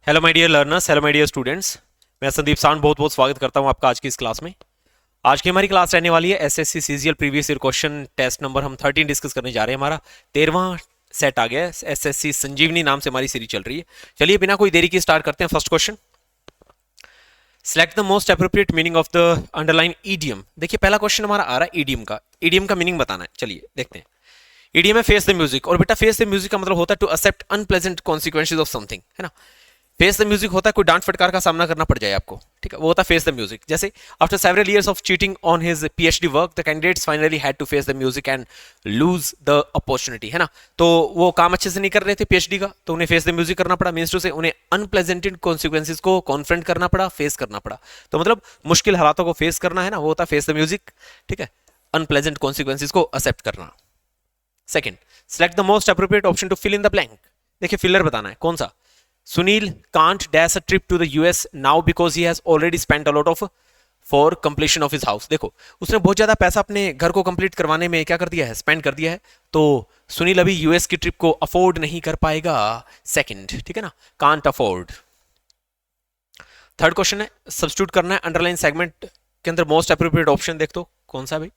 Hello my dear learners, hello my dear students. मैं संदीप सांड बहुत बहुत स्वागत करता हूं आपका आज की इस क्लास में। आज की हमारी क्लास रहने वाली है SSC CGL previous year question test number हम 13 डिस्कस करने जा रहे हैं। हमारा 13वां सेट आ गया है। एसएससी संजीवनी नाम से हमारी सीरीज चल रही है। चलिए बिना कोई देरी की स्टार्ट करते हैं। First question, select the most appropriate meaning of the underline idiom. देखिए पहला क्वेश्चन हमारा आ रहा है ईडियम का मीनिंग बताना है। चलिए देखते हैं। ईडियम है फेस द म्यूजिक, और बेटा फेस द म्यूजिक का मतलब होता है to accept unpleasant consequences of something, है ना। फेस द म्यूजिक होता है कोई डांट फटकार का सामना करना पड़ जाए आपको, ठीक है, वो होता है फेस द म्यूजिक। जैसे after several years of cheating on his PhD work the candidates finally had to face the music and lose the opportunity, है ना। तो वो काम अच्छे से नहीं कर रहे थे पीएचडी का, तो उन्हें फेस द म्यूजिक करना पड़ा। मींस टू से उन्हें अनप्लेजेंटेड कॉन्सिक्वेंसेज को कॉन्फ्रंट करना पड़ा, फेस करना पड़ा। तो मतलब मुश्किल हालातों को फेस करना, है ना, वो होता है फेस द म्यूजिक, ठीक है। अनप्लेजेंट कॉन्सिक्वेंसेज को एक्सेप्ट करना। Second, select the most appropriate option to fill in the blank. देखिए फिलर बताना है कौन सा। Sunil can't dash a trip to the US now because he has already spent a lot of for completion of his house। देखो उसने बहुत ज्यादा पैसा अपने घर को कंप्लीट करवाने में क्या कर दिया है, स्पेंड कर दिया है। तो सुनील अभी यूएस की ट्रिप को अफोर्ड नहीं कर पाएगा। सेकंड, ठीक है ना, कांट अफोर्ड। थर्ड क्वेश्चन है, सब्स्टिट्यूट करना है अंडरलाइन सेगमेंट के अंदर मोस्ट अप्रोप्रिएट ऑप्शन। देख तो कौन सा भाई।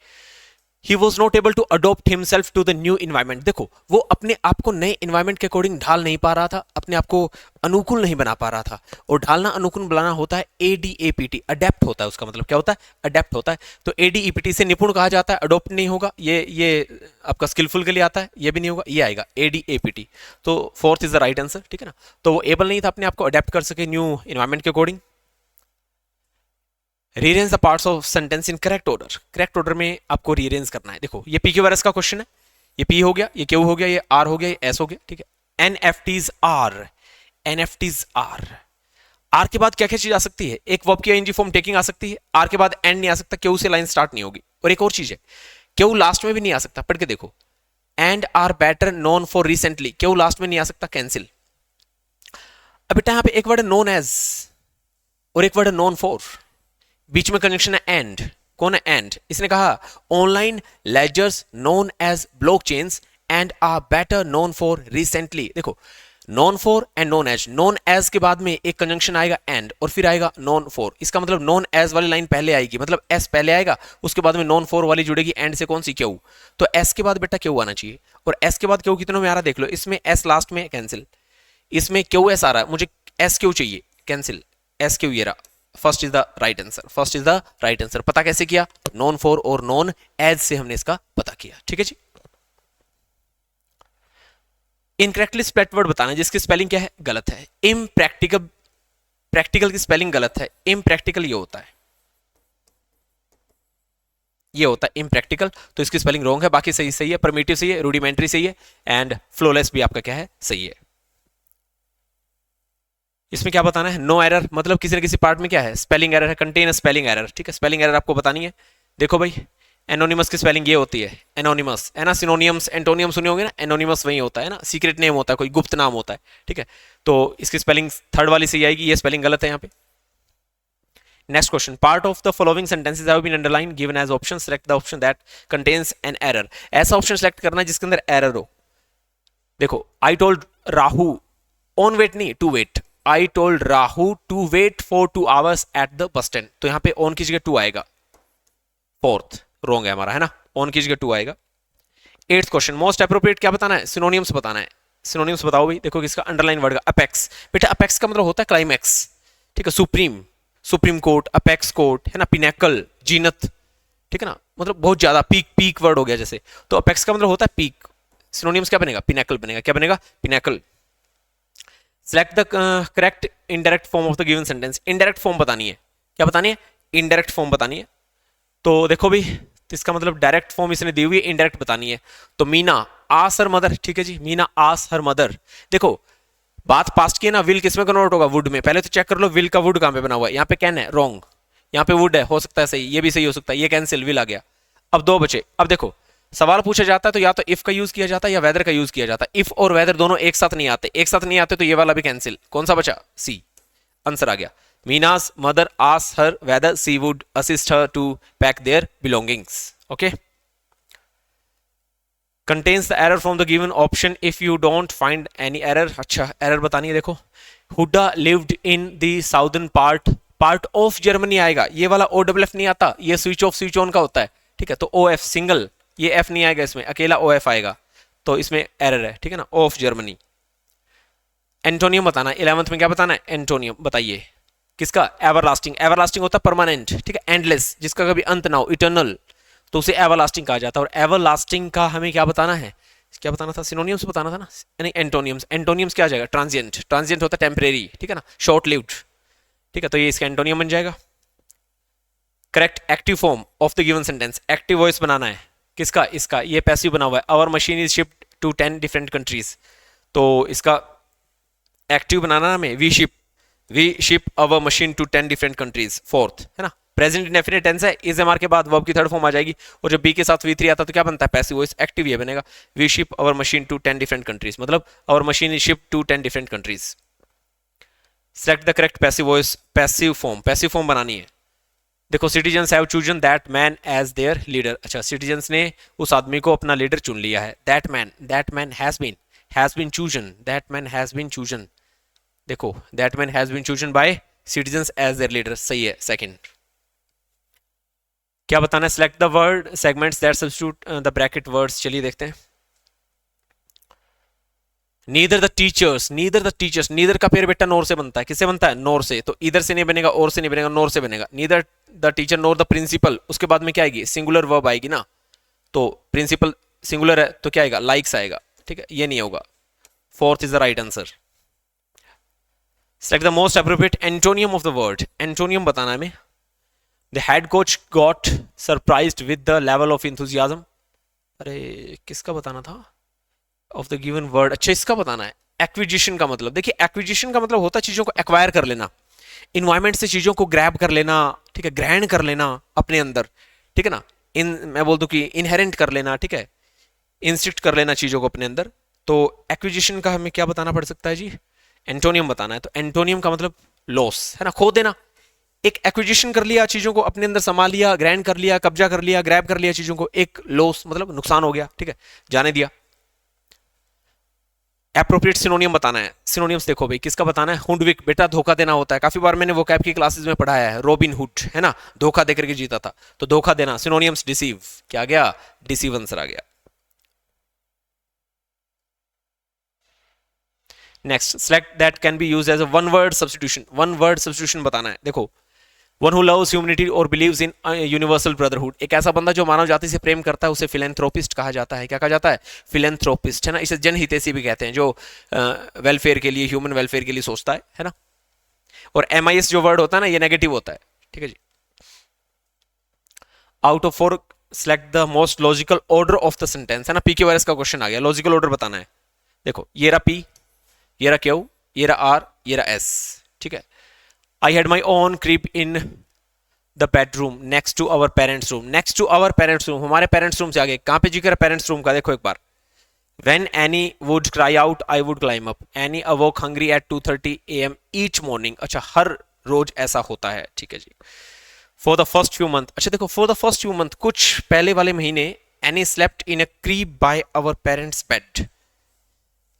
He was not able to adopt himself to the new environment। देखो वो अपने आप को नए environment के अकॉर्डिंग ढाल नहीं पा रहा था, अपने आप को अनुकूल नहीं बना पा रहा था। और ढालना अनुकूल बनाना होता है ADAPT, अडेप्ट होता है। उसका मतलब क्या होता है, अडेप्ट होता है। तो ADEPT से निपुण कहा जाता है, अडोप्ट नहीं होगा। ये आपका स्किलफुल के लिए आता है, ये भी नहीं होगा, ये आएगा ADAPT। तो fourth is the right answer, ठीक है ना। तो वो एबल नहीं था अपने आप को अडेप्ट कर सके न्यू इन्वायरमेंट के according. Rearrange the parts of sentence in correct order. Correct order में आपको रीअरेंज करना है। देखो ये पी क्यू आर एस का क्वेश्चन है। ये पी हो गया, ये क्यू हो गया, ये आर हो गया, ये एस हो गया, ठीक है। NFTs are, NFTs are. Are के बाद क्या क्या चीज आ सकती है, एक वर्ब की आईएनजी फॉर्म टेकिंग आ सकती है। आर के बाद एंड नहीं आ सकता, क्यू से लाइन स्टार्ट नहीं होगी। और एक और चीज है, क्यू लास्ट में भी नहीं आ सकता। पढ़ के देखो, and are better known for recently, क्यू लास्ट में नहीं आ सकता, कैंसिल। अब बेटा यहाँ पे एक वर्ड नोन एज और एक वर्ड नोन फॉर, बीच में कंजंक्शन है एंड। कौन है एंड? इसने कहा online ledgers known as blockchains and are better known for recently. देखो known for and known as, known as के बाद में एक कंजंक्शन आएगा एंड, और फिर आएगा नोन फॉर। इसका मतलब नोन एज वाली लाइन पहले आएगी, मतलब एस पहले आएगा, उसके बाद में नोन फॉर वाली जुड़ेगी एंड से। कौन सी? क्यू। तो एस के बाद बेटा क्यू आना चाहिए, और एस के बाद क्यू कितनों में आ रहा देख लो। इसमें एस लास्ट में, कैंसिल। इसमें क्यू एस आ रहा है, मुझे एस क्यू चाहिए, कैंसिल। एस क्यू ये रहा। First is the right answer, first is the right answer. पता कैसे किया? नॉन फॉर और नॉन एज से हमने इसका पता किया, ठीक है जी। इनकरेक्टली स्पेल्ड वर्ड बताना जिसकी स्पेलिंग क्या है, गलत है। इम्प्रैक्टिकल, प्रैक्टिकल की स्पेलिंग गलत है। इम्प्रैक्टिकल ये होता है, ये होता है इम्प्रैक्टिकल, तो इसकी स्पेलिंग रॉन्ग है। बाकी सही सही है, परमिटिव सही है, रूडिमेंट्री सही है, एंड फ्लोलेस भी आपका क्या है, सही है। इसमें क्या बताना है? नो एरर, मतलब किसी न किसी पार्ट में क्या है, स्पेलिंग एरर है, कंटेन स्पेलिंग एरर, ठीक है। स्पेलिंग एरर आपको बतानी है। देखो भाई एनोनिमस की स्पेलिंग ये होती है, एनोनिमस, है ना। सिनोनियम्स एंटोनियम सुने होंगे ना, एनोनिमस वही होता है ना, सीक्रेट नेम होता है, कोई गुप्त नाम होता है, ठीक है। तो इसकी स्पेलिंग थर्ड वाली सही आएगी, ये स्पेलिंग गलत है यहाँ पे। Next question, part of the following sentences have been underline given as option, select the option that contains an error. ऐसा ऑप्शन सेलेक्ट करना जिसके अंदर एरर हो। देखो I told Rahu, on wait नहीं, to wait. I told Rahu to wait for 2 hours at the bus stand। तो यहां पे on की जगह 2 आएगा, फोर्थ रॉन्ग है हमारा, है ना। on की जगह 2 आएगा। 8th क्वेश्चन, मोस्ट अप्रोप्रिएट क्या बताना है, सिनोनिम्स बताना है। सिनोनिम्स बताओ भाई। देखो किसका, अंडरलाइन वर्ड का अपेक्स। बेटा अपेक्स का मतलब होता है क्लाइमैक्स, ठीक है। Supreme, supreme court, apex court, है ना। पिनेकल, जीनत, ठीक है ना, मतलब बहुत ज्यादा। पीक, पीक वर्ड हो गया जैसे, तो अपेक्स का मतलब होता है पीक। सिनोनिम्स क्या बनेगा, पिनेकल बनेगा। क्या बनेगा, pinnacle. Select the correct indirect form of the given sentence. Indirect form बतानी है। क्या बतानी है? इनडायरेक्ट फॉर्म बतानी है। तो देखो भी, तो इसका मतलब डायरेक्ट फॉर्म इसने दी हुई है, इनडायरेक्ट बतानी है। तो मीना आस हर मदर, ठीक है जी, मीना आस हर मदर। देखो बात पास्ट की है ना, विल किसमें कन्वर्ट होगा, वुड में। पहले तो चेक कर लो विल का वुड कहां पे बना हुआ है। यहाँ पे कैन है, रॉन्ग। यहाँ पे वुड है, हो सकता है सही, ये भी सही हो सकता है, ये कैंसिल, विल आ गया। अब 2 बचे। अब देखो सवाल पूछा जाता है तो या तो इफ का यूज किया जाता है या वेदर का यूज किया जाता है। इफ और वेदर दोनों एक साथ नहीं आते, एक साथ नहीं आते तो ये वाला भी कैंसिल। कौन सा बचा? सी। आंसर आ गया, Meena's mother asked her whether she would assist her to pack their belongings. Okay. Contains the error from the given option if you don't find any error. अच्छा एरर बतानी है। देखो Huda lived in the southern part of Germany आएगा, ये वाला O double F नहीं आता, ये स्विच ऑफ स्विच ऑन का होता है, ठीक है। तो ओ एफ सिंगल, ये एफ नहीं आएगा इसमें, अकेला ओ एफ आएगा, तो इसमें एरर है, ठीक है ना। Of Germany. एंटोनियम बताना, 11th में क्या बताना है, एंटोनियम बताइए किसका, एवरलास्टिंग। एवरलास्टिंग होता है परमानेंट, ठीक है, एंडलेस, जिसका कभी अंत ना हो, इटर्नल, तो उसे एवरलास्टिंग कहा जाता है। और एवरलास्टिंग का हमें क्या बताना है, क्या बताना था, सिनोनियम्स बताना था ना, यानी एंटोनियम्स। एंटोनियम्स क्या आ जाएगा, ट्रांजिएंट। ट्रांजिएंट होता है टेम्परेरी, ठीक है ना, शॉर्ट लिव्ड, ठीक है, तो ये इसका एंटोनियम बन जाएगा। Correct active form of the given sentence, active voice बनाना है किसका, इसका, ये पैसिव बना हुआ है, our machine is shipped to 10 different countries, तो इसका एक्टिव बनाना हमें, we ship our machine to 10 different countries, fourth है ना। प्रेजेंट इंडेफिनिट टेंस है, इज एम आर के बाद वर्ब की थर्ड फॉर्म आ जाएगी, और जब बी के साथ V3 आता तो क्या बनता है, पैसिव वॉइस, एक्टिव ये बनेगा, we ship our machine to 10 different countries, मतलब our machine is ship to 10 different countries. Select the correct passive voice, passive form बनानी है। देखो, citizens have chosen that man as their leader, अच्छा citizens ने उस आदमी को अपना लीडर चुन लिया है, that man has been chosen, that man has been chosen, देखो that man has been chosen by citizens as their leader, सही है। सेकंड क्या बताना है, select the word segments that substitute the bracket words, चलिए देखते हैं। नीदर द टीचर्स, नीदर का पेड़ बेटा नोर से बनता है, किससे बनता है, नोर से, तो इधर से नहीं बनेगा, और से नहीं बनेगा, नोर से बनेगा। Neither the teacher nor the principal, उसके बाद में क्या आएगी, सिंगुलर वर्ब आएगी ना, तो प्रिंसिपल सिंगुलर है तो क्या आएगा, लाइक्स आएगा, ठीक है, ये नहीं होगा। Fourth is the right answer. Select the most appropriate antonym of the word, antonym बताना है हमें। The head coach got surprised with the level of enthusiasm, अरे किसका बताना था, ऑफ द गिवन वर्ड, अच्छा इसका बताना है। एक्विजिशन का मतलब, देखिए एक्विजिशन का मतलब होता है चीजों को एक्वायर कर लेना, इन्वायरमेंट से चीजों को ग्रैब कर लेना, ठीक है, ग्रहण कर लेना अपने अंदर, ठीक है ना, मैं बोल दूं कि इनहेरेंट कर लेना, ठीक है, इंस्ट्रिक्ट कर लेना चीजों को अपने अंदर, तो एक्विजिशन का हमें क्या बताना पड़ सकता है जी, एंटोनियम बताना है। तो एंटोनियम का मतलब लॉस है ना, खो देना। एक एक्विजिशन कर लिया, चीजों को अपने अंदर संभाल लिया, ग्रैंड कर लिया, कब्जा कर लिया, ग्रैब कर लिया चीजों को, एक लॉस मतलब नुकसान हो गया, ठीक है, जाने दिया। एप्रोप्रिएट सिनोनियम बताना है। सिनोनियम्स देखो भाई, किसका बताना है, हुंडविक, बेटा धोखा देना होता है, काफी बार मैंने वो कैप की क्लासेस में पढ़ाया है, रॉबिन हुड है ना, धोखा देकर के जीता था, तो धोखा देना। सिनोनियम्स डिसीव, क्या गया, डिसीव आंसर आ गया। Next, select that can be use as a one word substitution, one word substitution बताना है। देखो, वन हु लव्स ह्यूमैनिटी और बिलीव्स इन यूनिवर्सल ब्रदरहुड, एक ऐसा बंदा जो मानव जाति से प्रेम करता है उसे फिलेंथ्रोपिस्ट कहा जाता है, क्या कहा जाता है, फिलेंथ्रोपिस्ट है ना, इसे जनहितैषी भी कहते हैं, जो वेलफेयर के लिए, ह्यूमन वेलफेयर के लिए सोचता है ना। और MIS जो वर्ड होता है ना, ये नेगेटिव होता है, ठीक है जी। Out of 4 select the most logical order of the sentence, है ना, PQRS का क्वेश्चन आ गया, लॉजिकल ऑर्डर बताना है। देखो, ये रहा P, ये रहा Q, ये रहा R, ये रहा S, ठीक है। I had my own crib in the bedroom next to our parents room, next to our parents room, हमारे पेरेंट्स रूम से आगे, कहां पे जिक्र है पेरेंट्स रूम का, देखो एक बार। When Annie would cry out, I would climb up. Annie awoke hungry at 2:30 AM each morning. अच्छा, हर रोज ऐसा होता है, ठीक है जी। For the first few months, अच्छा देखो, for the first few months, कुछ पहले वाले महीने, Annie slept in a crib by our parents' bed.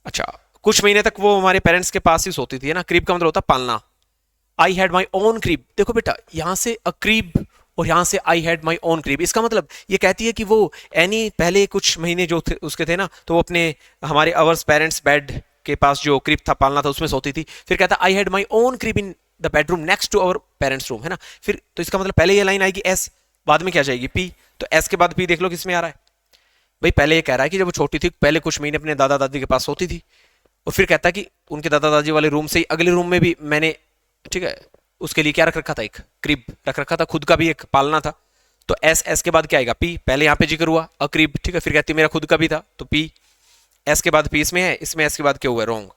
अच्छा, कुछ महीने तक वो हमारे पेरेंट्स के पास ही सोती थी, है ना, क्रीब का मतलब होता है पालना। आई हैड माई ओन क्रीब, देखो बेटा, यहां से अ क्रीब और यहां से आई हैड माई ओन क्रीब, इसका मतलब ये कहती है कि वो एनी पहले कुछ महीने जो थे, उसके थे ना, तो वो अपने हमारे अवर्स पेरेंट्स बेड के पास जो क्रीब था पालना था उसमें सोती थी। फिर कहता I had my own crib in the bedroom next to our parents room, है ना। फिर तो इसका मतलब पहले ये लाइन आएगी एस, बाद में क्या जाएगी पी, तो एस के बाद पी देख लो किस में आ रहा है भाई। पहले ये कह रहा है कि जब वो छोटी थी पहले कुछ महीने अपने दादा दादी के पास सोती थी, और फिर कहता है कि उनके दादा दादी वाले रूम से ही अगले रूम में भी मैंने, ठीक है, उसके लिए क्या रख रखा था, एक क्रिब रख रखा था, खुद का भी एक पालना था। तो एस, एस के बाद क्या आएगा पी, पहले यहां पे जिक्र हुआ अक्रीब, ठीक है, फिर कहती मेरा खुद का भी था, तो पी, एस के बाद पी इसमें है, इसमें एस के बाद क्या हुआ, रॉन्ग,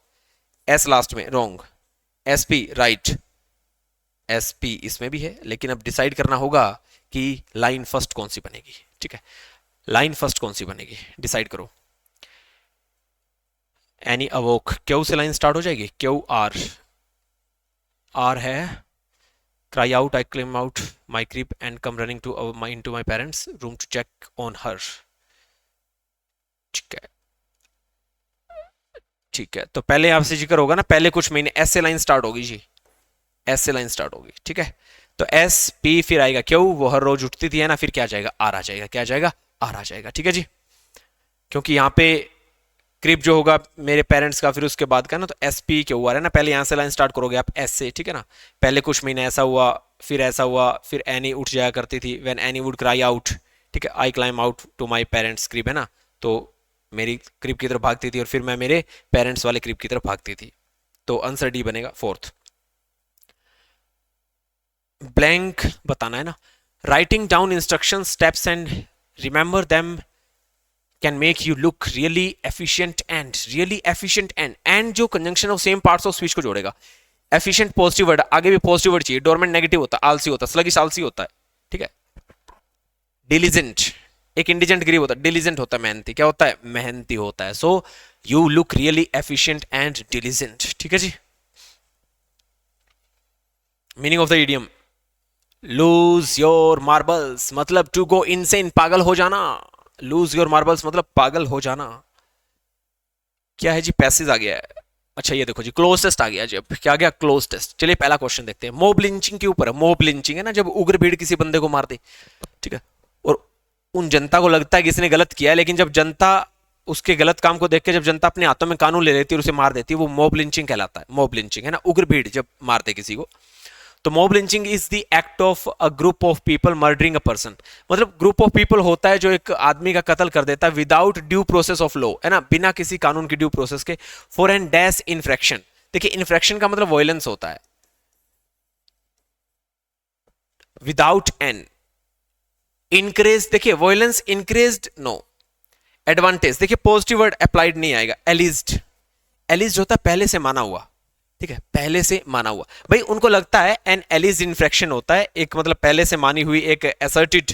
एस लास्ट में wrong, S P right, S P इसमें भी है, लेकिन अब डिसाइड करना होगा कि लाइन फर्स्ट कौन सी बनेगी, ठीक है, लाइन फर्स्ट कौन सी बनेगी, डिसाइड करो। एनी अवोक, क्यू से लाइन स्टार्ट हो जाएगी, क्यू आर, आर है cry out, I climb out my crib and come running to into my parents' room to check on her. ठीक है, ठीक है, तो पहले आपसे जिक्र होगा ना, पहले कुछ महीने एस से लाइन स्टार्ट होगी जी, एस से लाइन स्टार्ट होगी, ठीक है। तो एस पी फिर आएगा क्यों, वो हर रोज उठती थी है ना, फिर क्या जाएगा आर आ जाएगा, क्या जाएगा आर आ जाएगा, ठीक है जी। क्योंकि यहाँ पे क्रिप जो होगा मेरे पेरेंट्स का, फिर उसके बाद का ना, तो एस पी क्यों हुआ है ना, पहले यहाँ से लाइन स्टार्ट करोगे आप एस से, ठीक है ना। पहले कुछ महीने ऐसा हुआ, फिर ऐसा हुआ, फिर एनी उठ जाया करती थी, when any would cry out, ठीक है, I climb out to my parents crib, है ना। तो मेरी क्रिप की तरफ भागती थी और फिर मैं मेरे पेरेंट्स वाले क्रिप की तरफ भागती थी। तो आंसर डी बनेगा फोर्थ। ब्लैंक बताना है ना, writing down instruction steps and remember them can make you look really efficient and, really efficient and जो conjunction of same parts of speech को जोड़ेगा। एफिशिएंट पॉजिटिव वर्ड, आगे भी पॉजिटिव वर्ड चाहिए। डोरमेंट नेगेटिव होता है, आलसी होता है, स्लगिश आलसी होता है, ठीक है। डिलीजेंट एक इंडिजेंट ग्रीव होता है, डिलीजेंट होता है मेहनती, क्या होता है मेहनती होता है। So you look really efficient and diligent, ठीक है जी। Meaning of the idiom, lose your marbles मतलब टू गो इनसेन, पागल हो जाना। लूज योर मार्बल्स मतलब पागल हो जाना। क्या है जी, पैसेज आ गया है। अच्छा ये देखो जी, क्लोज टेस्ट आ गया जी। अब क्या गया, क्लोज टेस्ट। चलिए पहला क्वेश्चन देखते हैं। मॉब लिंचिंग के ऊपर है। मॉब लिंचिंग है ना, जब उग्र भीड़ किसी बंदे को मार दे, ठीक है, और उन जनता को लगता है कि इसने गलत किया है, लेकिन जब जनता उसके गलत काम को देख के जब जनता अपने हाथों में कानून ले लेती है और उसे मार देती है, वो मॉब लिंचिंग कहलाता है। मॉब लिंचिंग है ना, उग्र भीड़ जब मारते किसी को। तो mob lynching is the act of a group of people murdering a person, मतलब ग्रुप ऑफ पीपल होता है जो एक आदमी का कत्ल कर देता है without due process of law, है ना, बिना किसी कानून की ड्यू प्रोसेस के, फॉर एन डैश इन्फ्रैक्शन। देखिए इन्फ्रैक्शन का मतलब वायलेंस होता है, विदाउट एन इनक्रेज, देखिए वायलेंस इनक्रेज्ड नो, एडवांटेज देखिए पॉजिटिव वर्ड अप्लाइड नहीं आएगा, एलिज्ड। एलिज्ड होता है पहले से माना हुआ, ठीक है, पहले से माना हुआ। भाई उनको लगता है एन एलिज्ड इन्फ्रैक्शन होता है एक, मतलब पहले से मानी हुई एक असर्टेड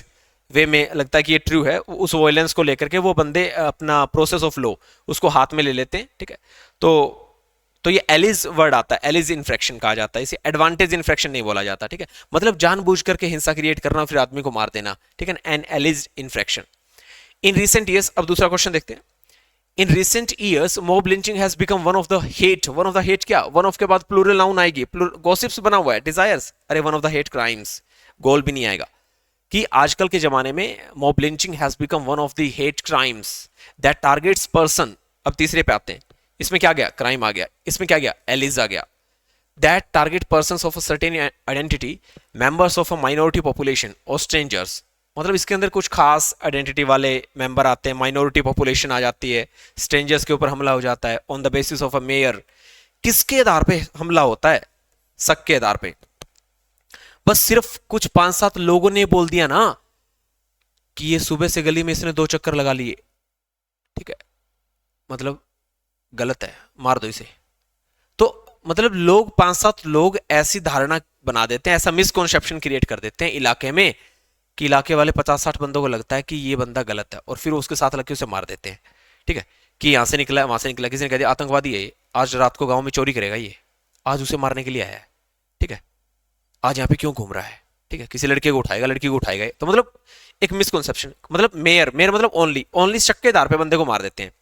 वे में लगता है कि ये ट्रू है, उस वायलेंस को लेकर के वो बंदे अपना प्रोसेस ऑफ लॉ उसको हाथ में ले लेते हैं, ठीक है। तो ये एलिज वर्ड आता है, एलिज इन्फ्रैक्शन कहा जाता है, इसे एडवांटेज इन्फ्रैक्शन नहीं बोला जाता, ठीक है। मतलब जानबूझ करके हिंसा क्रिएट करना फिर आदमी को मार देना, ठीक है, an alleged infraction. In recent years, अब दूसरा क्वेश्चन देखते हैं। In recent years, mob lynching has become one of the hate. One of the hate क्या? One of के बाद plural noun आएगी. Gossips बना हुआ है. Desires. अरे one of the hate crimes. गोल भी नहीं आएगा. कि आजकल के जमाने में mob lynching has become one of the hate crimes that targets person. अब तीसरे पे आते हैं. इसमें क्या गया? Crime आ गया. इसमें क्या गया? Alice आ गया. That target persons of a certain identity, members of a minority population or strangers. मतलब इसके अंदर कुछ खास आइडेंटिटी वाले मेंबर आते हैं, माइनॉरिटी पॉपुलेशन आ जाती है, स्ट्रेंजर्स के ऊपर हमला हो जाता है on the basis of a mayor. किसके आधार पे हमला होता है? शक के आधार पे। बस सिर्फ कुछ 5-7 लोगों ने बोल दिया ना कि ये सुबह से गली में इसने 2 चक्कर लगा लिए, ठीक है, मतलब गलत है, मार दो इसे। तो मतलब लोग 5-7 लोग ऐसी धारणा बना देते हैं, ऐसा मिसकॉन्सेप्शन क्रिएट कर देते हैं इलाके में कि इलाके वाले 50-60 बंदों को लगता है कि ये बंदा गलत है, और फिर उसके साथ लग के उसे मार देते हैं, ठीक है। कि यहां से निकला वहां से निकला, किसी ने कह दिया आतंकवादी है ये, आज रात को गांव में चोरी करेगा ये, आज उसे मारने के लिए आया है, ठीक है, आज यहाँ पे क्यों घूम रहा है, ठीक है, किसी लड़के को उठाएगा, लड़की को उठाएगा। तो मतलब एक मिसकॉन्सेप्शन, मतलब मेयर, मेयर मतलब ओनली शक के आधार पे बंदे को मार देते हैं।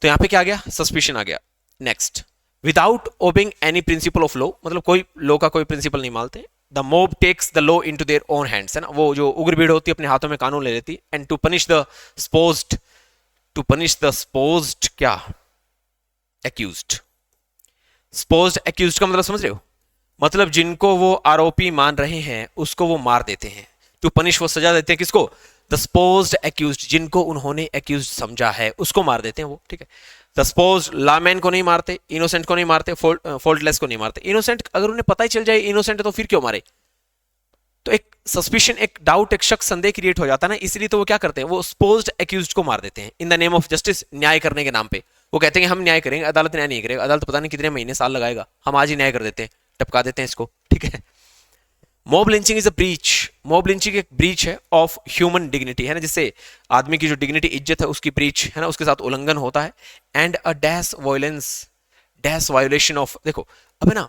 तो यहाँ पे क्या आ गया? सस्पिशन आ गया। Next, without obeying any principle of law, मतलब कोई लॉ का कोई प्रिंसिपल नहीं मानते। The mob takes the law into their own hands, है ना, वो जो उग्र भीड़ होती है अपने हाथों में कानून ले लेती है। एंड टू पनिश द स्पोज्ड क्या? एक्यूज्ड। स्पोज्ड एक्यूज्ड का मतलब समझ रहे हो? मतलब जिनको वो आरोपी मान रहे हैं उसको वो मार देते हैं। टू पनिश वो सजा देते हैं किसको? द स्पोज्ड एक्यूज्ड, जिनको उन्होंने एक्यूज्ड समझा है उसको मार देते हैं वो, ठीक है। द स्पोज्ड लॉमैन को नहीं मारते, इनोसेंट को नहीं मारते, फॉल्टलेस को नहीं मारते। इनोसेंट अगर उन्हें पता ही चल जाए इनोसेंट है तो फिर क्यों मारे? तो एक सस्पिशन, एक डाउट, एक शक, संदेह क्रिएट हो जाता है ना, इसलिए तो वो क्या करते हैं, वो स्पोज्ड एक्यूज्ड को मार देते हैं in the name of justice, न्याय करने के नाम पे। वो कहते हैं कि हम न्याय करेंगे, अदालत न्याय नहीं करेगा, अदालत पता नहीं कितने महीने साल लगाएगा, हम आज ही न्याय कर देते हैं, टपका देते हैं इसको, ठीक है। Mob lynching is a breach, mob lynching एक ब्रीच है ऑफ ह्यूमन डिग्निटी, है ना, जिससे आदमी की जो डिग्निटी, इज्जत है, उसकी ब्रीच, है ना, उसके साथ उल्लंघन होता है। And a dash violence, dash violation of, देखो अब है ना,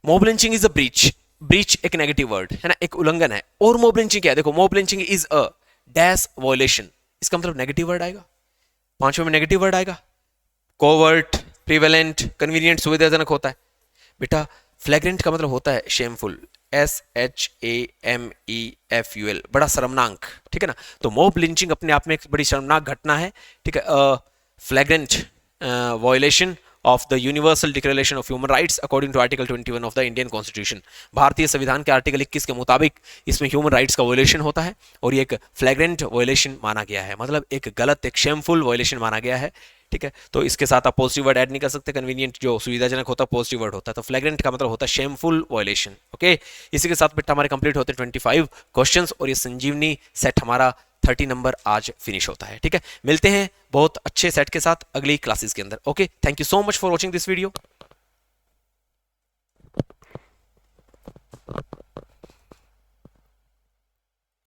mob lynching is a breach, breach एक नेगेटिव वर्ड है ना, एक उल्लंघन है। और मॉब लिंचिंग क्या है? देखो mob lynching is a dash violation, इसका मतलब नेगेटिव वर्ड आएगा, 5वें में नेगेटिव वर्ड आएगा। कोवर्ट, प्रिवेलेंट, कन्वीनियंट, सुविधाजनक होता है। बेटा फ्लैग्रेंट का मतलब होता है शेमफुल, SHAMEFUL, बड़ा शर्मनाक, ठीक है ना। तो मॉब लिंचिंग अपने आप में एक बड़ी शर्मनाक घटना है, ठीक है। Flagrant violation of the universal declaration of human rights according to article 21 of the Indian constitution. भारतीय संविधान के आर्टिकल 21 के मुताबिक इसमें ह्यूमन राइट्स का वायलेशन होता है और ये एक फ्लैग्रेंट वायलेशन माना गया है, मतलब एक गलत, एक शेमफुल वायलेशन माना गया है, ठीक है। तो इसके साथ आप पॉजिटिव वर्ड ऐड नहीं कर सकते, कन्वीनियंट जो सुविधाजनक होता है पॉजिटिव वर्ड होता है, तो फ्लैग्रेंट का मतलब होता है शेमफुल वायलेशन। ओके, इसी के साथ बेटा हमारे कंप्लीट होते हैं 25 क्वेश्चंस और ये संजीवनी सेट हमारा 30 नंबर आज फिनिश होता है, ठीक है। मिलते हैं बहुत अच्छे सेट के साथ अगली क्लासेस के अंदर। Okay, thank you so much for watching this video.